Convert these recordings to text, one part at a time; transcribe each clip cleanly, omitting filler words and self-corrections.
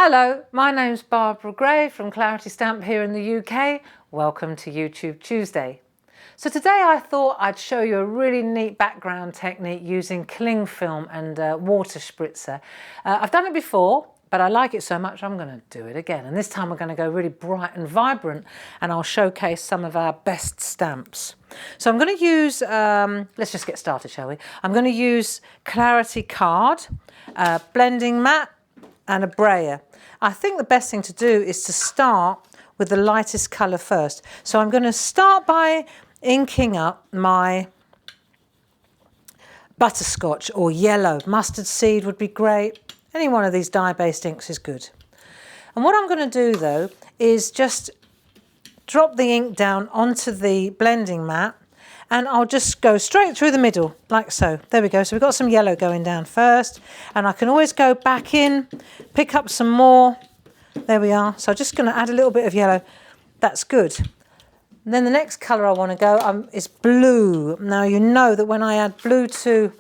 Hello, my name's Barbara Gray from Clarity Stamp here in the UK. Welcome to YouTube Tuesday. So today I thought I'd show you a really neat background technique using cling film and water spritzer. I've done it before, but I like it so much I'm going to do it again. And this time we're going to go really bright and vibrant, and I'll showcase some of our best stamps. So I'm going to use, let's just get started, shall we? I'm going to use Clarity card, blending mat, and a brayer. I think the best thing to do is to start with the lightest colour first. So I'm going to start by inking up my butterscotch or yellow. Mustard seed would be great. Any one of these dye-based inks is good. And what I'm going to do though is just drop the ink down onto the blending mat, and I'll just go straight through the middle like so. There we go. So we've got some yellow going down first, and I can always go back in, pick up some more. There we are. So I'm just going to add a little bit of yellow. That's good. And then the next colour I want to go is blue. Now you know that when I add blue to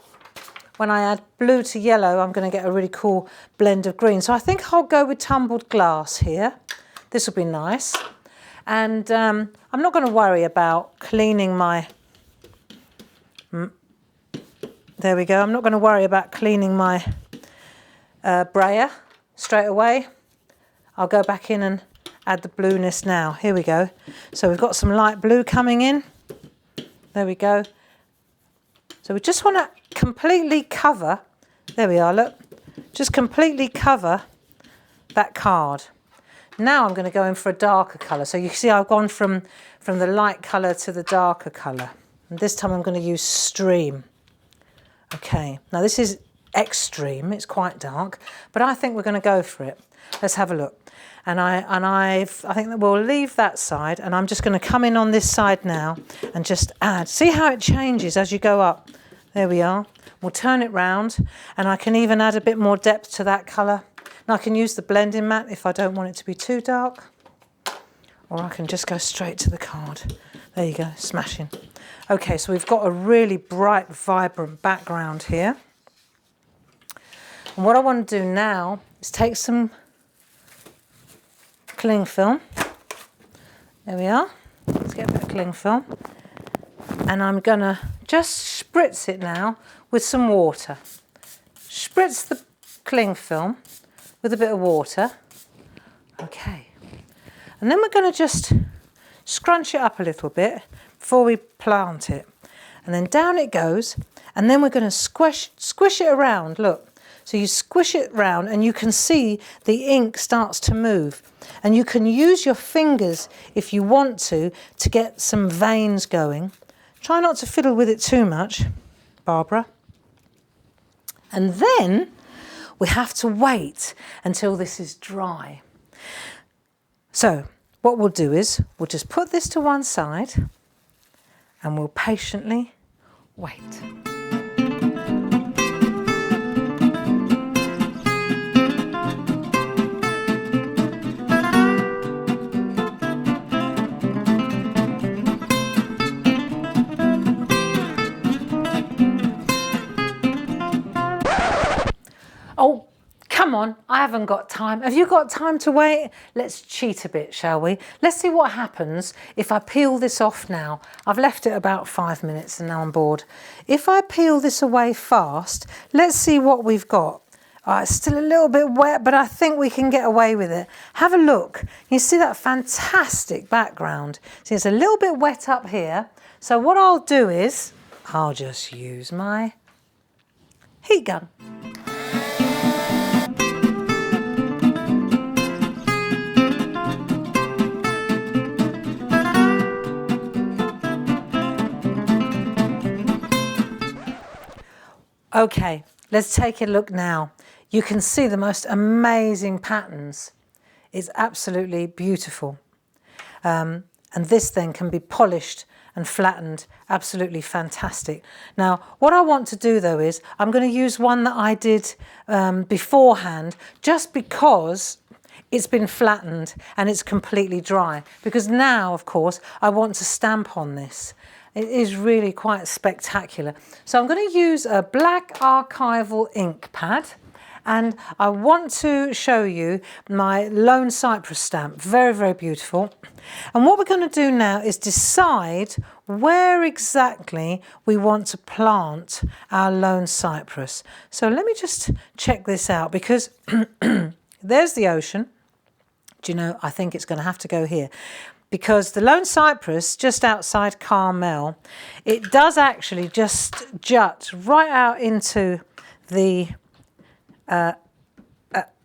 yellow, I'm going to get a really cool blend of green. So I think I'll go with tumbled glass here. This will be nice. And I'm not going to worry about cleaning my... There we go. I'm not going to worry about cleaning my brayer straight away. I'll go back in and add the blueness now. Here we go. So we've got some light blue coming in. There we go. So we just want to completely cover, there we are, look, just completely cover that card. Now I'm going to go in for a darker colour. So you see I've gone from the light colour to the darker colour. And this time I'm going to use Stream. Okay, now this is extreme, it's quite dark, but I think we're going to go for it. Let's have a look. And I think that we'll leave that side, and I'm just going to come in on this side now and just add. See how it changes as you go up? There we are. We'll turn it round, and I can even add a bit more depth to that colour. And I can use the blending mat if I don't want it to be too dark, or I can just go straight to the card. There you go, smashing. Okay, so we've got a really bright, vibrant background here. And what I want to do now is take some cling film. There we are. Let's get that cling film. And I'm going to just spritz it now with some water. Spritz the cling film with a bit of water. Okay. And then we're going to just scrunch it up a little bit before we plant it. And then down it goes. And then we're going to squish it around. Look. So you squish it round and you can see the ink starts to move. And you can use your fingers if you want to get some veins going. Try not to fiddle with it too much, Barbara. And then we have to wait until this is dry. So what we'll do is we'll just put this to one side and we'll patiently wait. Oh, come on, I haven't got time. Have you got time to wait? Let's cheat a bit, shall we? Let's see what happens if I peel this off now. I've left it about 5 minutes and now I'm bored. If I peel this away fast, let's see what we've got. It's still a little bit wet, but I think we can get away with it. Have a look. You see that fantastic background? See, it's a little bit wet up here. So what I'll do is, I'll just use my heat gun. Okay, let's take a look now. You can see the most amazing patterns. It's absolutely beautiful. And this then can be polished and flattened, absolutely fantastic. Now, what I want to do though is, I'm going to use one that I did beforehand, just because it's been flattened and it's completely dry. Because now, of course, I want to stamp on this. It is really quite spectacular. So I'm going to use a black archival ink pad, And I want to show you my Lone Cypress stamp. Very, very beautiful. And what we're going to do now is decide where exactly we want to plant our Lone Cypress. So let me just check this out, because there's the ocean. Do you know, I think it's going to have to go here, because the Lone Cypress, just outside Carmel, it does actually just jut right out into the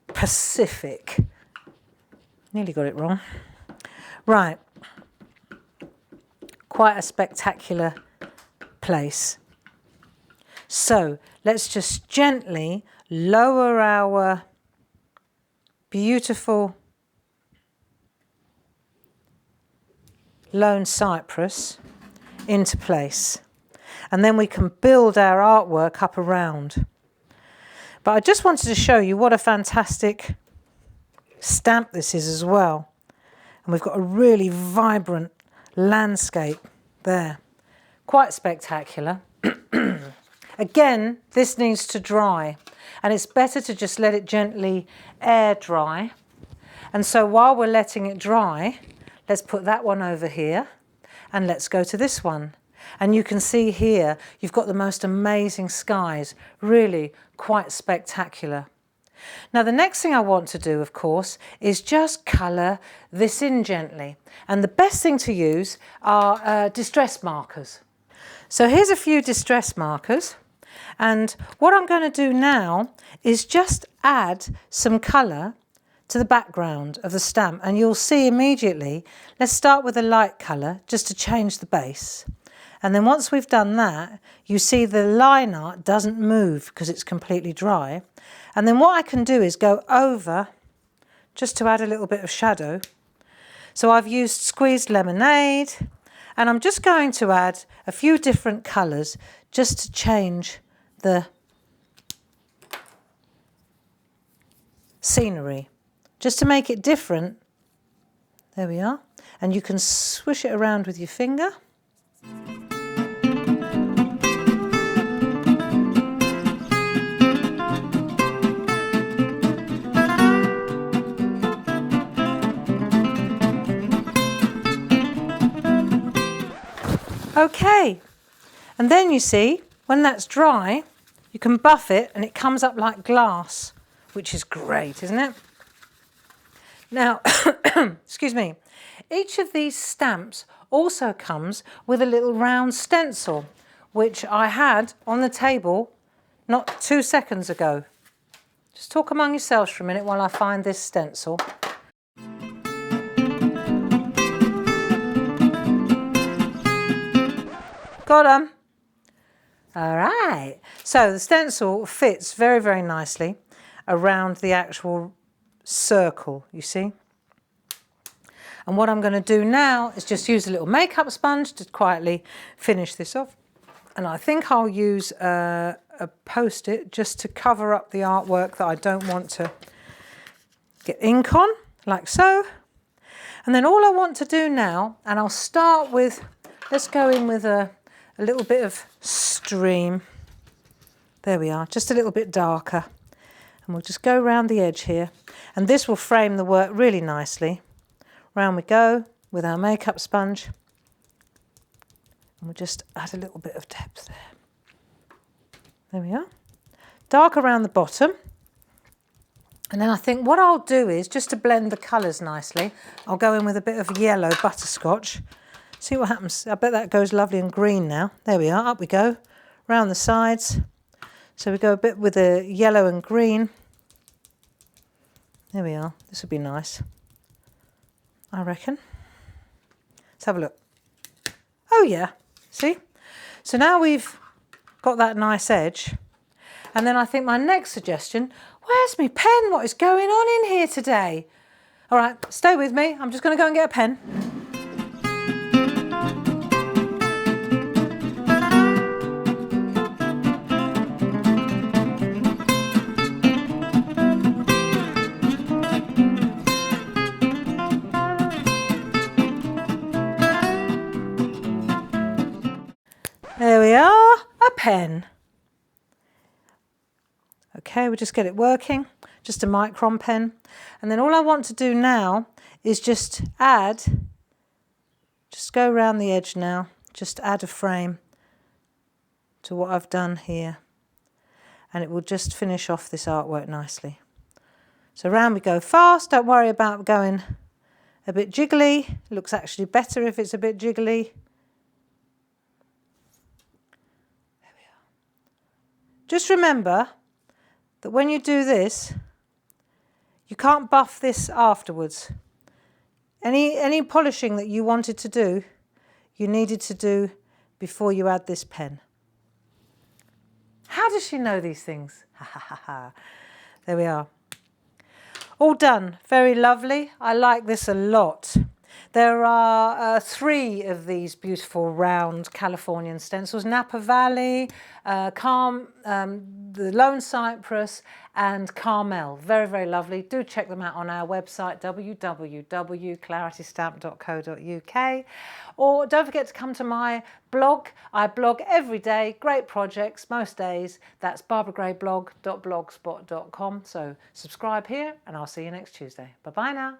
Pacific. Nearly got it wrong. Right. Quite a spectacular place. So let's just gently lower our beautiful Lone Cypress into place. And then we can build our artwork up around. But I just wanted to show you what a fantastic stamp this is as well. And we've got a really vibrant landscape there. Quite spectacular. Again, this needs to dry, and it's better to just let it gently air dry. And so while we're letting it dry, let's put that one over here and let's go to this one. And you can see here, you've got the most amazing skies, really quite spectacular. Now, the next thing I want to do, of course, is just colour this in gently. And the best thing to use are distress markers. So here's a few distress markers. And what I'm going to do now is just add some colour to the background of the stamp. And you'll see immediately, let's start with a light colour just to change the base. And then once we've done that, you see the line art doesn't move because it's completely dry. And then what I can do is go over just to add a little bit of shadow. So I've used squeezed lemonade, and I'm just going to add a few different colours just to change the scenery, just to make it different. There we are. And you can swish it around with your finger. Okay, and then you see, when that's dry, you can buff it and it comes up like glass, which is great, isn't it? Now, excuse me, each of these stamps also comes with a little round stencil, which I had on the table not 2 seconds ago. Just talk among yourselves for a minute while I find this stencil. Got 'em. All right. So the stencil fits very, very nicely around the actual circle, you see. And what I'm going to do now is just use a little makeup sponge to quietly finish this off. And I think I'll use a Post-it just to cover up the artwork that I don't want to get ink on, like so. And then all I want to do now, and I'll start with, let's go in with a little bit of stream. There we are, just a little bit darker. And we'll just go around the edge here. And this will frame the work really nicely. Round we go with our makeup sponge. And we'll just add a little bit of depth there. There we are. Dark around the bottom. And then I think what I'll do is, just to blend the colours nicely, I'll go in with a bit of yellow butterscotch. See what happens. I bet that goes lovely and green now. There we are. Up we go. Round the sides. So we go a bit with the yellow and green. There we are. This would be nice, I reckon. Let's have a look. Oh yeah. See? So now we've got that nice edge. And then I think my next suggestion, where's my pen? What is going on in here today? All right, stay with me. I'm just going to go and get a pen. There we are, a pen. Okay, we'll just get it working, just a micron pen. And then all I want to do now is just go around the edge now, just add a frame to what I've done here. And it will just finish off this artwork nicely. So round we go fast, don't worry about going a bit jiggly. It looks actually better if it's a bit jiggly. There we are. Just remember that when you do this, you can't buff this afterwards. Any polishing that you wanted to do, you needed to do before you add this pen. How does she know these things? Ha ha ha ha. There we are. All done. Very lovely. I like this a lot. There are 3 of these beautiful round Californian stencils: Napa Valley, the Lone Cypress, and Carmel. Very, very lovely. Do check them out on our website, www.claritystamp.co.uk. Or don't forget to come to my blog. I blog every day, great projects, most days. That's barbaragrayblog.blogspot.com. So subscribe here and I'll see you next Tuesday. Bye-bye now.